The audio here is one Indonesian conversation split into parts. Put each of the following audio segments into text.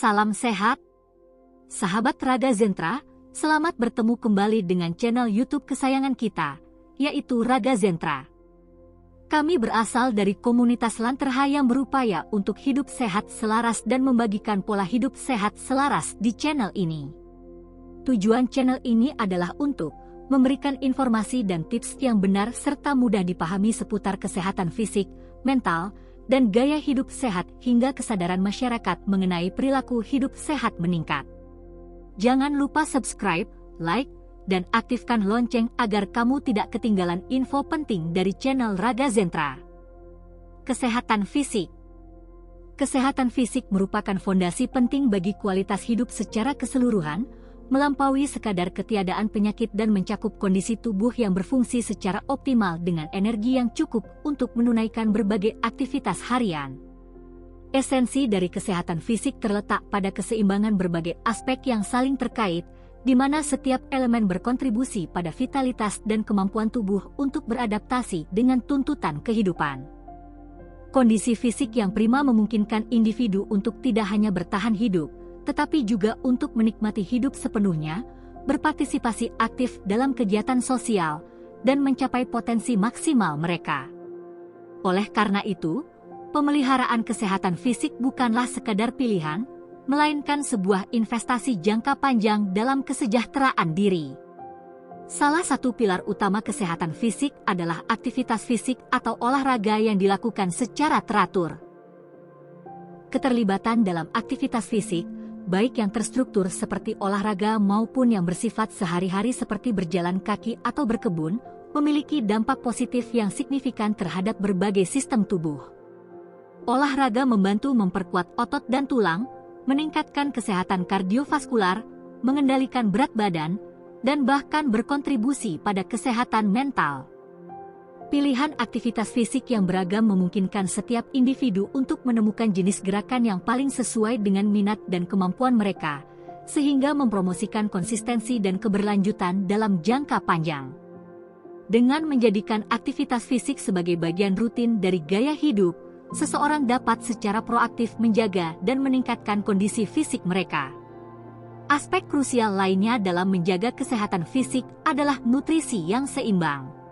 Salam sehat, sahabat Raga Zentra. Selamat bertemu kembali dengan channel YouTube kesayangan kita, yaitu Raga Zentra. Kami berasal dari komunitas Lanterha yang berupaya untuk hidup sehat selaras dan membagikan pola hidup sehat selaras di channel ini. Tujuan channel ini adalah untuk memberikan informasi dan tips yang benar serta mudah dipahami seputar kesehatan fisik, mental, dan gaya hidup sehat hingga kesadaran masyarakat mengenai perilaku hidup sehat meningkat. Jangan lupa subscribe, like, dan aktifkan lonceng agar kamu tidak ketinggalan info penting dari channel Raga Zentra. Kesehatan fisik. Kesehatan fisik merupakan fondasi penting bagi kualitas hidup secara keseluruhan, melampaui sekadar ketiadaan penyakit dan mencakup kondisi tubuh yang berfungsi secara optimal dengan energi yang cukup untuk menunaikan berbagai aktivitas harian. Esensi dari kesehatan fisik terletak pada keseimbangan berbagai aspek yang saling terkait, di mana setiap elemen berkontribusi pada vitalitas dan kemampuan tubuh untuk beradaptasi dengan tuntutan kehidupan. Kondisi fisik yang prima memungkinkan individu untuk tidak hanya bertahan hidup, tetapi juga untuk menikmati hidup sepenuhnya, berpartisipasi aktif dalam kegiatan sosial, dan mencapai potensi maksimal mereka. Oleh karena itu, pemeliharaan kesehatan fisik bukanlah sekadar pilihan, melainkan sebuah investasi jangka panjang dalam kesejahteraan diri. Salah satu pilar utama kesehatan fisik adalah aktivitas fisik atau olahraga yang dilakukan secara teratur. Keterlibatan dalam aktivitas fisik, baik yang terstruktur seperti olahraga maupun yang bersifat sehari-hari seperti berjalan kaki atau berkebun, memiliki dampak positif yang signifikan terhadap berbagai sistem tubuh. Olahraga membantu memperkuat otot dan tulang, meningkatkan kesehatan kardiovaskular, mengendalikan berat badan, dan bahkan berkontribusi pada kesehatan mental. Pilihan aktivitas fisik yang beragam memungkinkan setiap individu untuk menemukan jenis gerakan yang paling sesuai dengan minat dan kemampuan mereka, sehingga mempromosikan konsistensi dan keberlanjutan dalam jangka panjang. Dengan menjadikan aktivitas fisik sebagai bagian rutin dari gaya hidup, seseorang dapat secara proaktif menjaga dan meningkatkan kondisi fisik mereka. Aspek krusial lainnya dalam menjaga kesehatan fisik adalah nutrisi yang seimbang.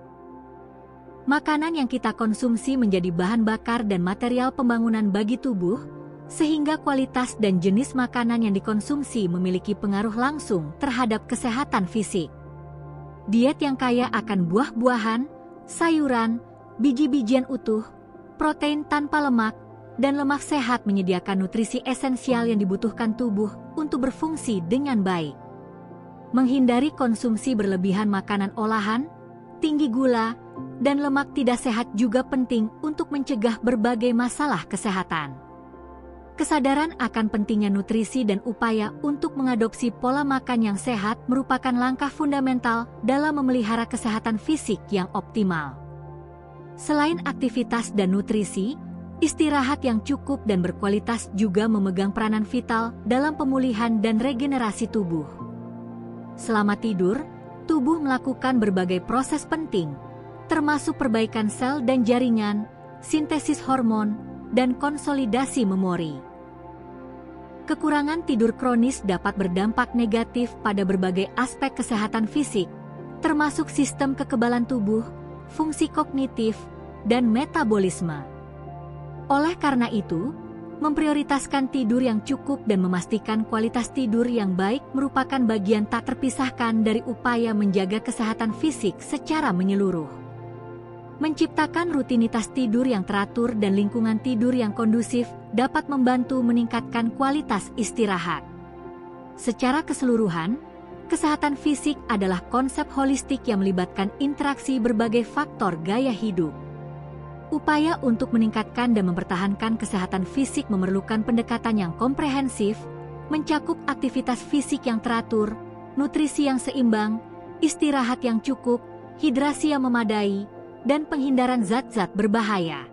Makanan yang kita konsumsi menjadi bahan bakar dan material pembangunan bagi tubuh, sehingga kualitas dan jenis makanan yang dikonsumsi memiliki pengaruh langsung terhadap kesehatan fisik. Diet yang kaya akan buah-buahan, sayuran, biji-bijian utuh, protein tanpa lemak, dan lemak sehat menyediakan nutrisi esensial yang dibutuhkan tubuh untuk berfungsi dengan baik. Menghindari konsumsi berlebihan makanan olahan, tinggi gula, dan lemak tidak sehat juga penting untuk mencegah berbagai masalah kesehatan. Kesadaran akan pentingnya nutrisi dan upaya untuk mengadopsi pola makan yang sehat merupakan langkah fundamental dalam memelihara kesehatan fisik yang optimal. Selain aktivitas dan nutrisi, istirahat yang cukup dan berkualitas juga memegang peranan vital dalam pemulihan dan regenerasi tubuh. Selama tidur, tubuh melakukan berbagai proses penting, termasuk perbaikan sel dan jaringan, sintesis hormon, dan konsolidasi memori. Kekurangan tidur kronis dapat berdampak negatif pada berbagai aspek kesehatan fisik, termasuk sistem kekebalan tubuh, fungsi kognitif, dan metabolisme. Oleh karena itu, memprioritaskan tidur yang cukup dan memastikan kualitas tidur yang baik merupakan bagian tak terpisahkan dari upaya menjaga kesehatan fisik secara menyeluruh. Menciptakan rutinitas tidur yang teratur dan lingkungan tidur yang kondusif dapat membantu meningkatkan kualitas istirahat. Secara keseluruhan, kesehatan fisik adalah konsep holistik yang melibatkan interaksi berbagai faktor gaya hidup. Upaya untuk meningkatkan dan mempertahankan kesehatan fisik memerlukan pendekatan yang komprehensif, mencakup aktivitas fisik yang teratur, nutrisi yang seimbang, istirahat yang cukup, hidrasi yang memadai, dan penghindaran zat-zat berbahaya.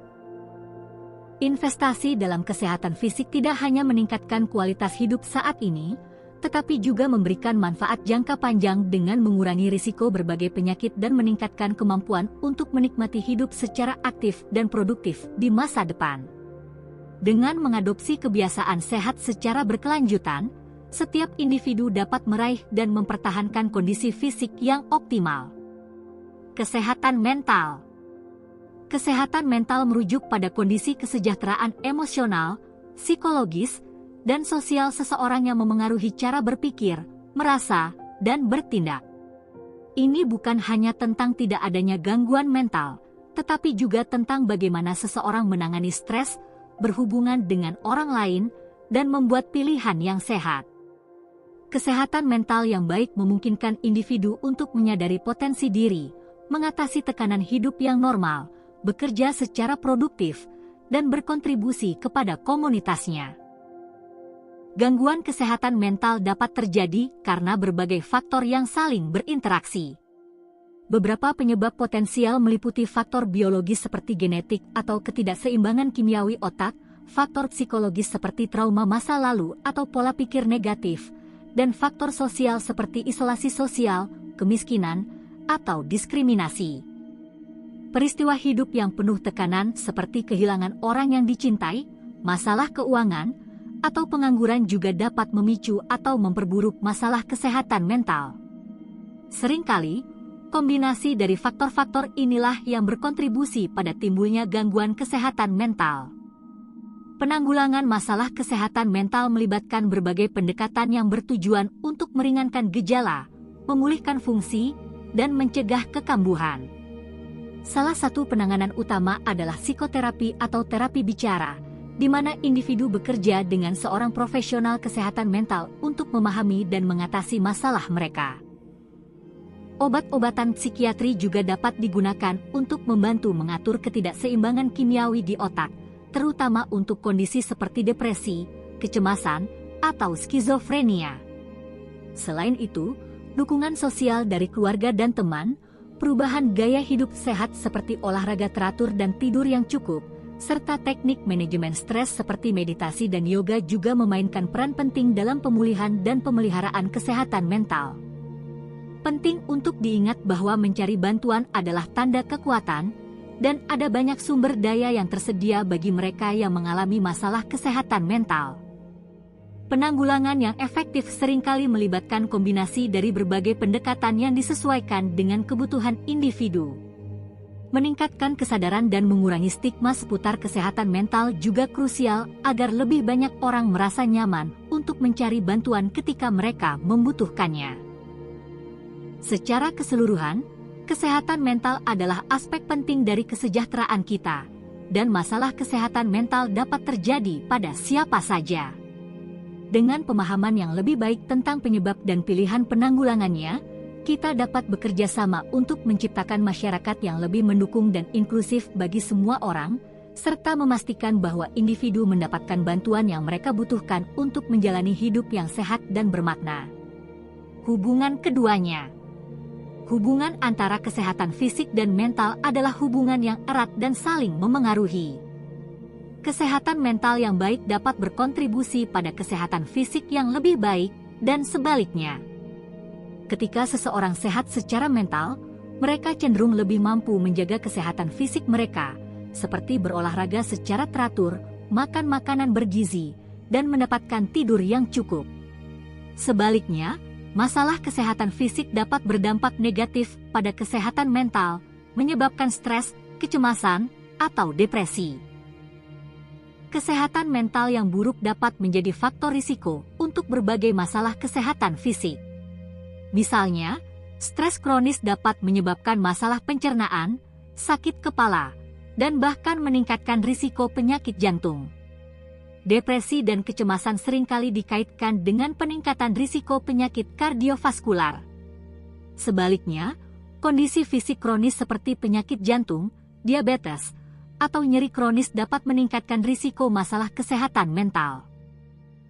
Investasi dalam kesehatan fisik tidak hanya meningkatkan kualitas hidup saat ini, tetapi juga memberikan manfaat jangka panjang dengan mengurangi risiko berbagai penyakit dan meningkatkan kemampuan untuk menikmati hidup secara aktif dan produktif di masa depan. Dengan mengadopsi kebiasaan sehat secara berkelanjutan, setiap individu dapat meraih dan mempertahankan kondisi fisik yang optimal. Kesehatan mental. Kesehatan mental merujuk pada kondisi kesejahteraan emosional, psikologis, dan sosial seseorang yang memengaruhi cara berpikir, merasa, dan bertindak. Ini bukan hanya tentang tidak adanya gangguan mental, tetapi juga tentang bagaimana seseorang menangani stres, berhubungan dengan orang lain, dan membuat pilihan yang sehat. Kesehatan mental yang baik memungkinkan individu untuk menyadari potensi diri, mengatasi tekanan hidup yang normal, bekerja secara produktif, dan berkontribusi kepada komunitasnya. Gangguan kesehatan mental dapat terjadi karena berbagai faktor yang saling berinteraksi. Beberapa penyebab potensial meliputi faktor biologis seperti genetik atau ketidakseimbangan kimiawi otak, faktor psikologis seperti trauma masa lalu atau pola pikir negatif, dan faktor sosial seperti isolasi sosial, kemiskinan, atau diskriminasi. Peristiwa hidup yang penuh tekanan seperti kehilangan orang yang dicintai, masalah keuangan, atau pengangguran juga dapat memicu atau memperburuk masalah kesehatan mental. Seringkali, kombinasi dari faktor-faktor inilah yang berkontribusi pada timbulnya gangguan kesehatan mental. Penanggulangan masalah kesehatan mental melibatkan berbagai pendekatan yang bertujuan untuk meringankan gejala, memulihkan fungsi, dan mencegah kekambuhan. Salah satu penanganan utama adalah psikoterapi atau terapi bicara, di mana individu bekerja dengan seorang profesional kesehatan mental untuk memahami dan mengatasi masalah mereka. Obat-obatan psikiatri juga dapat digunakan untuk membantu mengatur ketidakseimbangan kimiawi di otak, terutama untuk kondisi seperti depresi, kecemasan, atau skizofrenia. Selain itu, dukungan sosial dari keluarga dan teman, perubahan gaya hidup sehat seperti olahraga teratur dan tidur yang cukup, serta teknik manajemen stres seperti meditasi dan yoga juga memainkan peran penting dalam pemulihan dan pemeliharaan kesehatan mental. Penting untuk diingat bahwa mencari bantuan adalah tanda kekuatan, dan ada banyak sumber daya yang tersedia bagi mereka yang mengalami masalah kesehatan mental. Penanggulangan yang efektif seringkali melibatkan kombinasi dari berbagai pendekatan yang disesuaikan dengan kebutuhan individu. Meningkatkan kesadaran dan mengurangi stigma seputar kesehatan mental juga krusial agar lebih banyak orang merasa nyaman untuk mencari bantuan ketika mereka membutuhkannya. Secara keseluruhan, kesehatan mental adalah aspek penting dari kesejahteraan kita, dan masalah kesehatan mental dapat terjadi pada siapa saja. Dengan pemahaman yang lebih baik tentang penyebab dan pilihan penanggulangannya, kita dapat bekerja sama untuk menciptakan masyarakat yang lebih mendukung dan inklusif bagi semua orang, serta memastikan bahwa individu mendapatkan bantuan yang mereka butuhkan untuk menjalani hidup yang sehat dan bermakna. Hubungan keduanya. Hubungan antara kesehatan fisik dan mental adalah hubungan yang erat dan saling memengaruhi. Kesehatan mental yang baik dapat berkontribusi pada kesehatan fisik yang lebih baik, dan sebaliknya. Ketika seseorang sehat secara mental, mereka cenderung lebih mampu menjaga kesehatan fisik mereka, seperti berolahraga secara teratur, makan makanan bergizi, dan mendapatkan tidur yang cukup. Sebaliknya, masalah kesehatan fisik dapat berdampak negatif pada kesehatan mental, menyebabkan stres, kecemasan, atau depresi. Kesehatan mental yang buruk dapat menjadi faktor risiko untuk berbagai masalah kesehatan fisik. Misalnya, stres kronis dapat menyebabkan masalah pencernaan, sakit kepala, dan bahkan meningkatkan risiko penyakit jantung. Depresi dan kecemasan seringkali dikaitkan dengan peningkatan risiko penyakit kardiovaskular. Sebaliknya, kondisi fisik kronis seperti penyakit jantung, diabetes, atau nyeri kronis dapat meningkatkan risiko masalah kesehatan mental.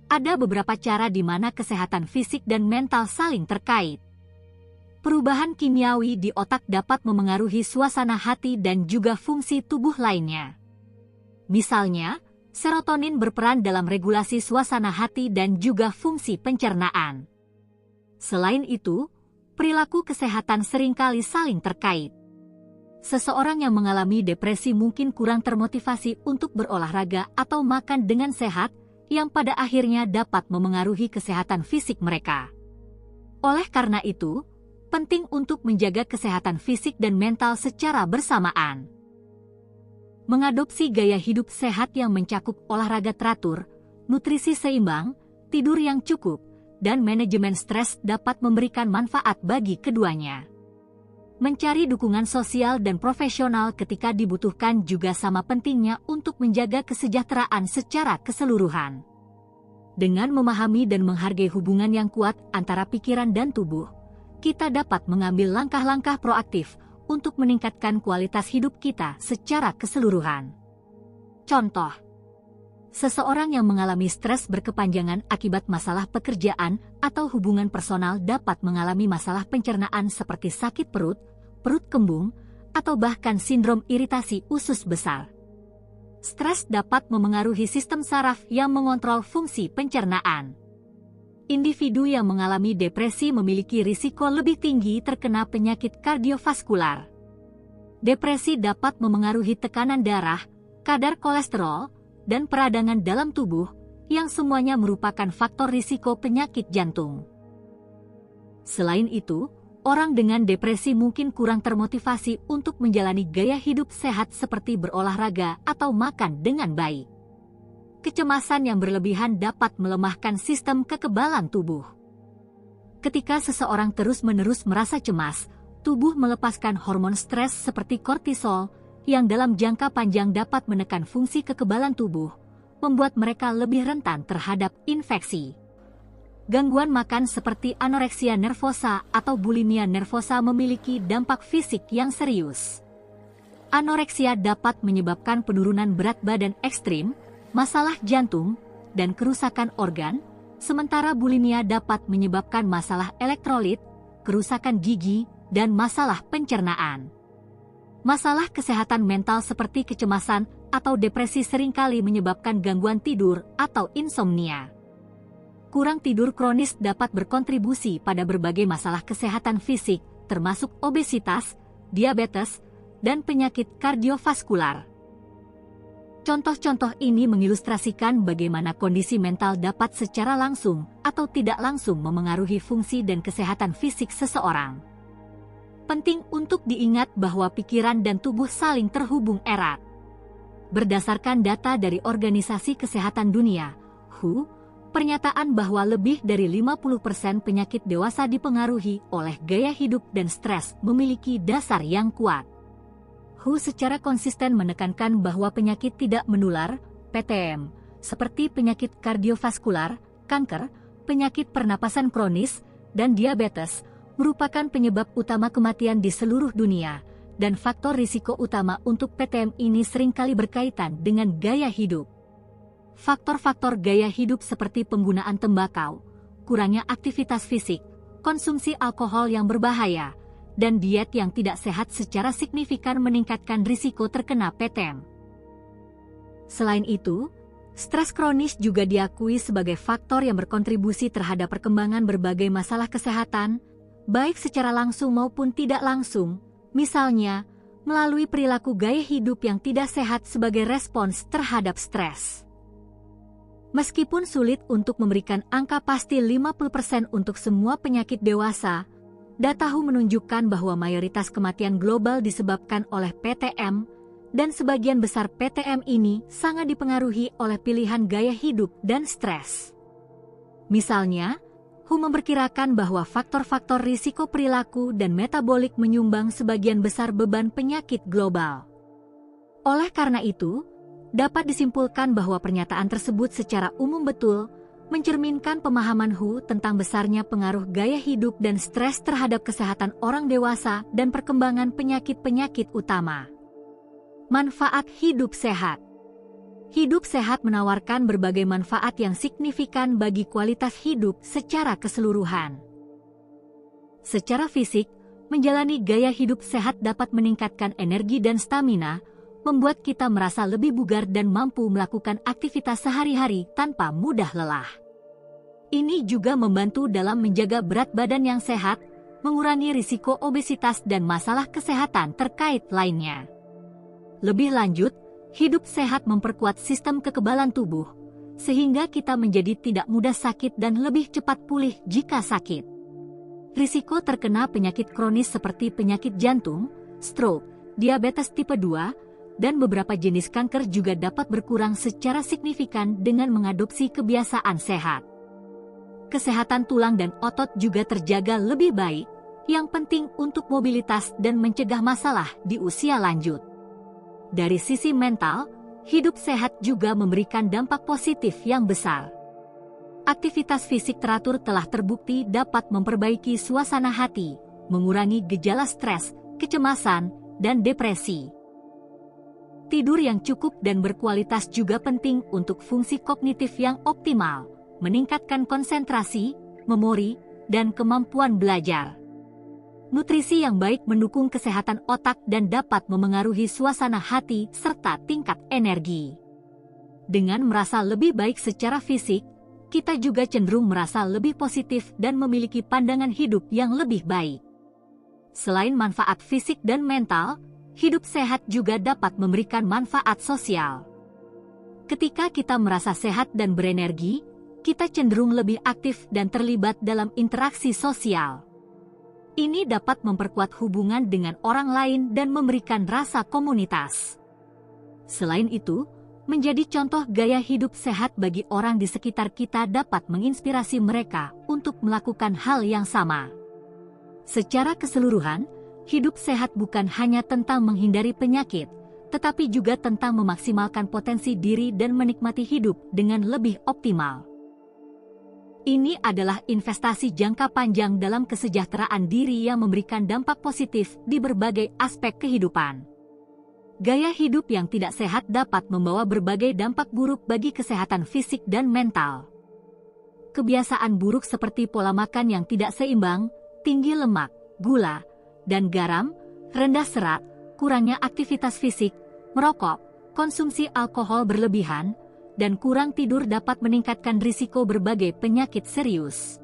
Ada beberapa cara di mana kesehatan fisik dan mental saling terkait. Perubahan kimiawi di otak dapat memengaruhi suasana hati dan juga fungsi tubuh lainnya. Misalnya, serotonin berperan dalam regulasi suasana hati dan juga fungsi pencernaan. Selain itu, perilaku kesehatan seringkali saling terkait. Seseorang yang mengalami depresi mungkin kurang termotivasi untuk berolahraga atau makan dengan sehat, yang pada akhirnya dapat memengaruhi kesehatan fisik mereka. Oleh karena itu, penting untuk menjaga kesehatan fisik dan mental secara bersamaan. Mengadopsi gaya hidup sehat yang mencakup olahraga teratur, nutrisi seimbang, tidur yang cukup, dan manajemen stres dapat memberikan manfaat bagi keduanya. Mencari dukungan sosial dan profesional ketika dibutuhkan juga sama pentingnya untuk menjaga kesejahteraan secara keseluruhan. Dengan memahami dan menghargai hubungan yang kuat antara pikiran dan tubuh, kita dapat mengambil langkah-langkah proaktif untuk meningkatkan kualitas hidup kita secara keseluruhan. Contoh, seseorang yang mengalami stres berkepanjangan akibat masalah pekerjaan atau hubungan personal dapat mengalami masalah pencernaan seperti sakit perut, perut kembung, atau bahkan sindrom iritasi usus besar. Stres dapat memengaruhi sistem saraf yang mengontrol fungsi pencernaan. Individu yang mengalami depresi memiliki risiko lebih tinggi terkena penyakit kardiovaskular. Depresi dapat memengaruhi tekanan darah, kadar kolesterol, dan peradangan dalam tubuh, yang semuanya merupakan faktor risiko penyakit jantung. Selain itu, orang dengan depresi mungkin kurang termotivasi untuk menjalani gaya hidup sehat seperti berolahraga atau makan dengan baik. Kecemasan yang berlebihan dapat melemahkan sistem kekebalan tubuh. Ketika seseorang terus-menerus merasa cemas, tubuh melepaskan hormon stres seperti kortisol, yang dalam jangka panjang dapat menekan fungsi kekebalan tubuh, membuat mereka lebih rentan terhadap infeksi. Gangguan makan seperti anoreksia nervosa atau bulimia nervosa memiliki dampak fisik yang serius. Anoreksia dapat menyebabkan penurunan berat badan ekstrim, masalah jantung, dan kerusakan organ, sementara bulimia dapat menyebabkan masalah elektrolit, kerusakan gigi, dan masalah pencernaan. Masalah kesehatan mental seperti kecemasan atau depresi seringkali menyebabkan gangguan tidur atau insomnia. Kurang tidur kronis dapat berkontribusi pada berbagai masalah kesehatan fisik, termasuk obesitas, diabetes, dan penyakit kardiovaskular. Contoh-contoh ini mengilustrasikan bagaimana kondisi mental dapat secara langsung atau tidak langsung memengaruhi fungsi dan kesehatan fisik seseorang. Penting untuk diingat bahwa pikiran dan tubuh saling terhubung erat. Berdasarkan data dari Organisasi Kesehatan Dunia, WHO, pernyataan bahwa lebih dari 50% penyakit dewasa dipengaruhi oleh gaya hidup dan stres memiliki dasar yang kuat. WHO secara konsisten menekankan bahwa penyakit tidak menular, PTM, seperti penyakit kardiovaskular, kanker, penyakit pernapasan kronis, dan diabetes, merupakan penyebab utama kematian di seluruh dunia, dan faktor risiko utama untuk PTM ini seringkali berkaitan dengan gaya hidup. Faktor-faktor gaya hidup seperti penggunaan tembakau, kurangnya aktivitas fisik, konsumsi alkohol yang berbahaya, dan diet yang tidak sehat secara signifikan meningkatkan risiko terkena PTM. Selain itu, stres kronis juga diakui sebagai faktor yang berkontribusi terhadap perkembangan berbagai masalah kesehatan, baik secara langsung maupun tidak langsung, misalnya melalui perilaku gaya hidup yang tidak sehat sebagai respons terhadap stres. Meskipun sulit untuk memberikan angka pasti 50% untuk semua penyakit dewasa, data WHO menunjukkan bahwa mayoritas kematian global disebabkan oleh PTM, dan sebagian besar PTM ini sangat dipengaruhi oleh pilihan gaya hidup dan stres. Misalnya, WHO memperkirakan bahwa faktor-faktor risiko perilaku dan metabolik menyumbang sebagian besar beban penyakit global. Oleh karena itu, dapat disimpulkan bahwa pernyataan tersebut secara umum betul, mencerminkan pemahaman WHO tentang besarnya pengaruh gaya hidup dan stres terhadap kesehatan orang dewasa dan perkembangan penyakit-penyakit utama. Manfaat hidup sehat. Hidup sehat menawarkan berbagai manfaat yang signifikan bagi kualitas hidup secara keseluruhan. Secara fisik, menjalani gaya hidup sehat dapat meningkatkan energi dan stamina, membuat kita merasa lebih bugar dan mampu melakukan aktivitas sehari-hari tanpa mudah lelah. Ini juga membantu dalam menjaga berat badan yang sehat, mengurangi risiko obesitas dan masalah kesehatan terkait lainnya. Lebih lanjut, hidup sehat memperkuat sistem kekebalan tubuh, sehingga kita menjadi tidak mudah sakit dan lebih cepat pulih jika sakit. Risiko terkena penyakit kronis seperti penyakit jantung, stroke, diabetes tipe 2, dan beberapa jenis kanker juga dapat berkurang secara signifikan dengan mengadopsi kebiasaan sehat. Kesehatan tulang dan otot juga terjaga lebih baik, yang penting untuk mobilitas dan mencegah masalah di usia lanjut. Dari sisi mental, hidup sehat juga memberikan dampak positif yang besar. Aktivitas fisik teratur telah terbukti dapat memperbaiki suasana hati, mengurangi gejala stres, kecemasan, dan depresi. Tidur yang cukup dan berkualitas juga penting untuk fungsi kognitif yang optimal, meningkatkan konsentrasi, memori, dan kemampuan belajar. Nutrisi yang baik mendukung kesehatan otak dan dapat memengaruhi suasana hati serta tingkat energi. Dengan merasa lebih baik secara fisik, kita juga cenderung merasa lebih positif dan memiliki pandangan hidup yang lebih baik. Selain manfaat fisik dan mental, hidup sehat juga dapat memberikan manfaat sosial. Ketika kita merasa sehat dan berenergi, kita cenderung lebih aktif dan terlibat dalam interaksi sosial. Ini dapat memperkuat hubungan dengan orang lain dan memberikan rasa komunitas. Selain itu, menjadi contoh gaya hidup sehat bagi orang di sekitar kita dapat menginspirasi mereka untuk melakukan hal yang sama. Secara keseluruhan, hidup sehat bukan hanya tentang menghindari penyakit, tetapi juga tentang memaksimalkan potensi diri dan menikmati hidup dengan lebih optimal. Ini adalah investasi jangka panjang dalam kesejahteraan diri yang memberikan dampak positif di berbagai aspek kehidupan. Gaya hidup yang tidak sehat dapat membawa berbagai dampak buruk bagi kesehatan fisik dan mental. Kebiasaan buruk seperti pola makan yang tidak seimbang, tinggi lemak, gula, dan garam, rendah serat, kurangnya aktivitas fisik, merokok, konsumsi alkohol berlebihan, dan kurang tidur dapat meningkatkan risiko berbagai penyakit serius.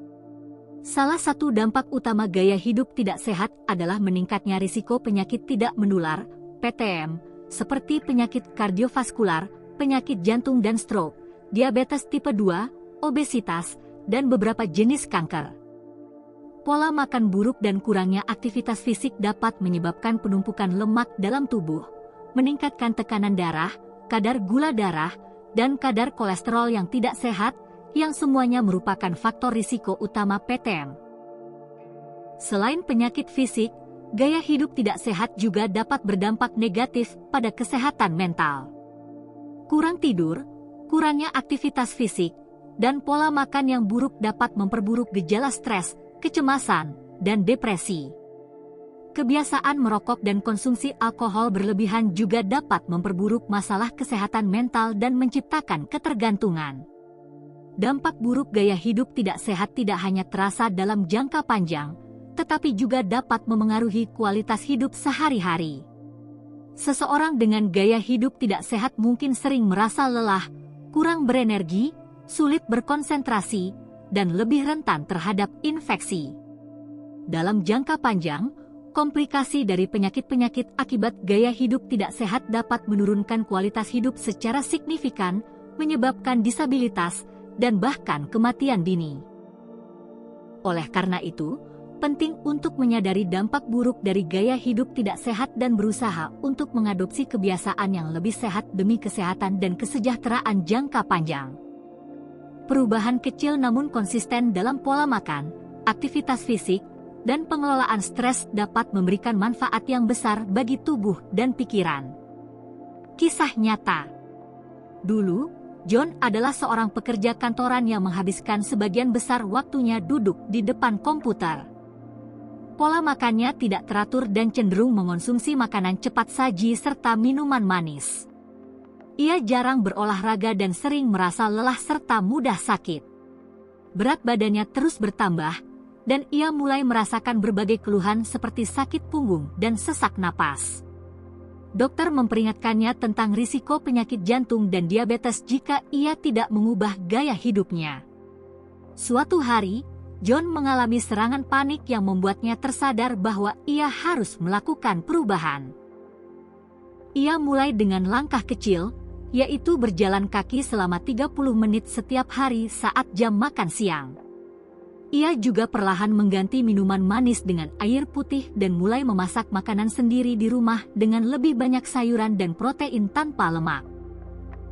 Salah satu dampak utama gaya hidup tidak sehat adalah meningkatnya risiko penyakit tidak menular, PTM, seperti penyakit kardiovaskular, penyakit jantung dan stroke, diabetes tipe 2, obesitas, dan beberapa jenis kanker. Pola makan buruk dan kurangnya aktivitas fisik dapat menyebabkan penumpukan lemak dalam tubuh, meningkatkan tekanan darah, kadar gula darah, dan kadar kolesterol yang tidak sehat, yang semuanya merupakan faktor risiko utama PTM. Selain penyakit fisik, gaya hidup tidak sehat juga dapat berdampak negatif pada kesehatan mental. Kurang tidur, kurangnya aktivitas fisik, dan pola makan yang buruk dapat memperburuk gejala stres, kecemasan, dan depresi. Kebiasaan merokok dan konsumsi alkohol berlebihan juga dapat memperburuk masalah kesehatan mental dan menciptakan ketergantungan. Dampak buruk gaya hidup tidak sehat tidak hanya terasa dalam jangka panjang, tetapi juga dapat memengaruhi kualitas hidup sehari-hari. Seseorang dengan gaya hidup tidak sehat mungkin sering merasa lelah, kurang berenergi, sulit berkonsentrasi, dan lebih rentan terhadap infeksi. Dalam jangka panjang, komplikasi dari penyakit-penyakit akibat gaya hidup tidak sehat dapat menurunkan kualitas hidup secara signifikan, menyebabkan disabilitas, dan bahkan kematian dini. Oleh karena itu, penting untuk menyadari dampak buruk dari gaya hidup tidak sehat dan berusaha untuk mengadopsi kebiasaan yang lebih sehat demi kesehatan dan kesejahteraan jangka panjang. Perubahan kecil namun konsisten dalam pola makan, aktivitas fisik, dan pengelolaan stres dapat memberikan manfaat yang besar bagi tubuh dan pikiran. Kisah nyata. Dulu, John adalah seorang pekerja kantoran yang menghabiskan sebagian besar waktunya duduk di depan komputer. Pola makannya tidak teratur dan cenderung mengonsumsi makanan cepat saji serta minuman manis. Ia jarang berolahraga dan sering merasa lelah serta mudah sakit. Berat badannya terus bertambah, dan ia mulai merasakan berbagai keluhan seperti sakit punggung dan sesak napas. Dokter memperingatkannya tentang risiko penyakit jantung dan diabetes jika ia tidak mengubah gaya hidupnya. Suatu hari, John mengalami serangan panik yang membuatnya tersadar bahwa ia harus melakukan perubahan. Ia mulai dengan langkah kecil, yaitu berjalan kaki selama 30 menit setiap hari saat jam makan siang. Ia juga perlahan mengganti minuman manis dengan air putih dan mulai memasak makanan sendiri di rumah dengan lebih banyak sayuran dan protein tanpa lemak.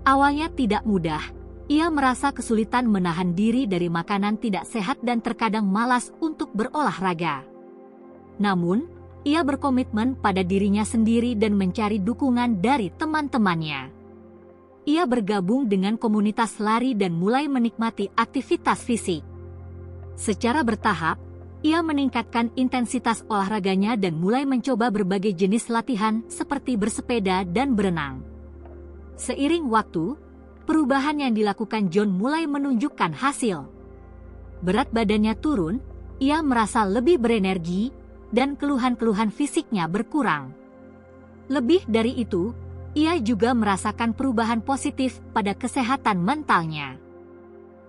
Awalnya tidak mudah, ia merasa kesulitan menahan diri dari makanan tidak sehat dan terkadang malas untuk berolahraga. Namun, ia berkomitmen pada dirinya sendiri dan mencari dukungan dari teman-temannya. Ia bergabung dengan komunitas lari dan mulai menikmati aktivitas fisik. Secara bertahap, ia meningkatkan intensitas olahraganya dan mulai mencoba berbagai jenis latihan seperti bersepeda dan berenang. Seiring waktu, perubahan yang dilakukan John mulai menunjukkan hasil. Berat badannya turun, ia merasa lebih berenergi, dan keluhan-keluhan fisiknya berkurang. Lebih dari itu, ia juga merasakan perubahan positif pada kesehatan mentalnya.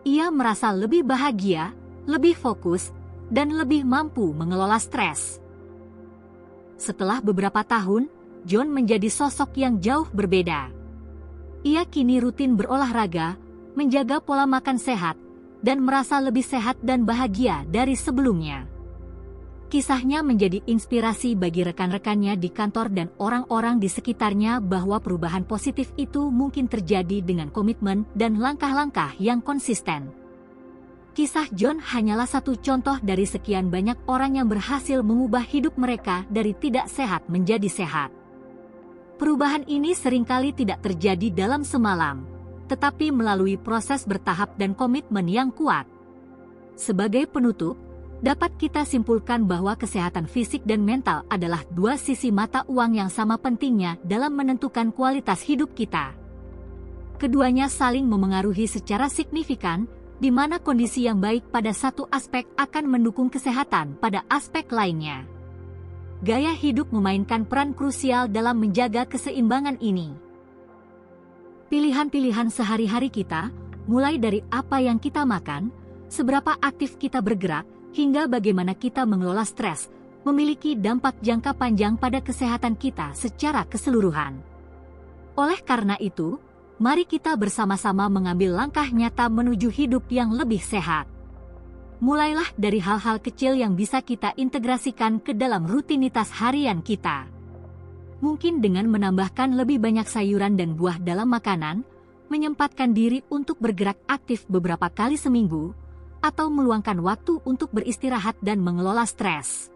Ia merasa lebih bahagia, lebih fokus, dan lebih mampu mengelola stres. Setelah beberapa tahun, John menjadi sosok yang jauh berbeda. Ia kini rutin berolahraga, menjaga pola makan sehat, dan merasa lebih sehat dan bahagia dari sebelumnya. Kisahnya menjadi inspirasi bagi rekan-rekannya di kantor dan orang-orang di sekitarnya bahwa perubahan positif itu mungkin terjadi dengan komitmen dan langkah-langkah yang konsisten. Kisah John hanyalah satu contoh dari sekian banyak orang yang berhasil mengubah hidup mereka dari tidak sehat menjadi sehat. Perubahan ini seringkali tidak terjadi dalam semalam, tetapi melalui proses bertahap dan komitmen yang kuat. Sebagai penutup, dapat kita simpulkan bahwa kesehatan fisik dan mental adalah dua sisi mata uang yang sama pentingnya dalam menentukan kualitas hidup kita. Keduanya saling memengaruhi secara signifikan, di mana kondisi yang baik pada satu aspek akan mendukung kesehatan pada aspek lainnya. Gaya hidup memainkan peran krusial dalam menjaga keseimbangan ini. Pilihan-pilihan sehari-hari kita, mulai dari apa yang kita makan, seberapa aktif kita bergerak, hingga bagaimana kita mengelola stres, memiliki dampak jangka panjang pada kesehatan kita secara keseluruhan. Oleh karena itu, mari kita bersama-sama mengambil langkah nyata menuju hidup yang lebih sehat. Mulailah dari hal-hal kecil yang bisa kita integrasikan ke dalam rutinitas harian kita. Mungkin dengan menambahkan lebih banyak sayuran dan buah dalam makanan, menyempatkan diri untuk bergerak aktif beberapa kali seminggu, atau meluangkan waktu untuk beristirahat dan mengelola stres.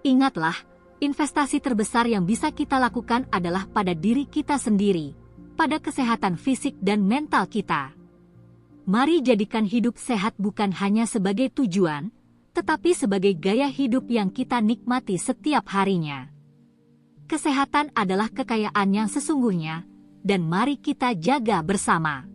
Ingatlah, investasi terbesar yang bisa kita lakukan adalah pada diri kita sendiri, pada kesehatan fisik dan mental kita. Mari jadikan hidup sehat bukan hanya sebagai tujuan, tetapi sebagai gaya hidup yang kita nikmati setiap harinya. Kesehatan adalah kekayaan yang sesungguhnya, dan mari kita jaga bersama.